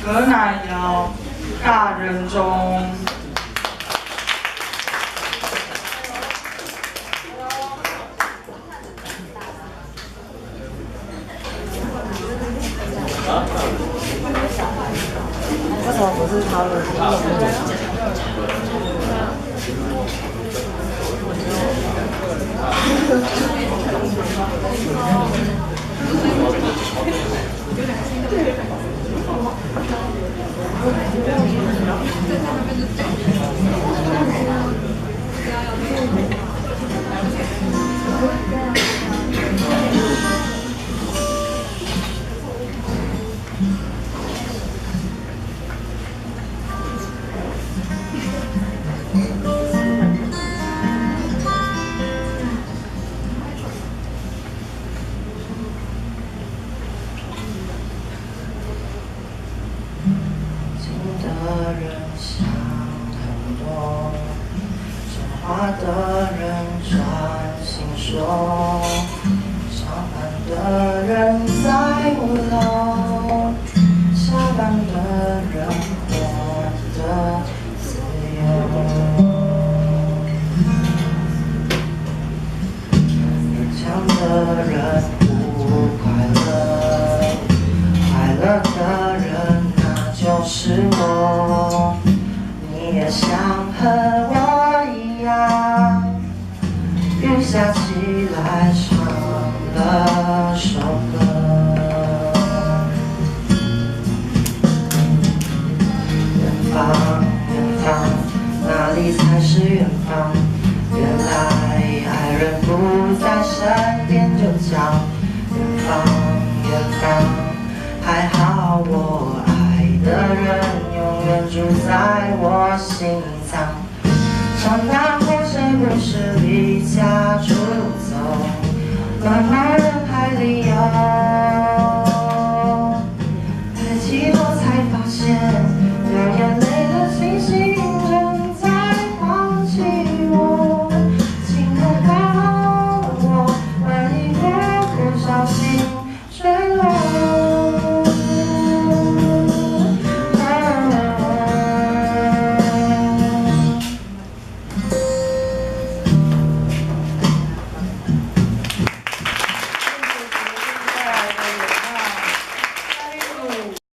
葛乃尧，大人中。为什么不是他的？的人想很多，说话的人专心说，上班的人在五楼，下班的人活得自由。勉强的人不快乐，快乐的人就是我，你也想和我一样，雨下起来唱了首歌。远方，远方，哪里才是远方？原来爱人不在身边就叫远方，远方。还好我爱的人永远住在我心脏。长大后谁不是离家出走，慢慢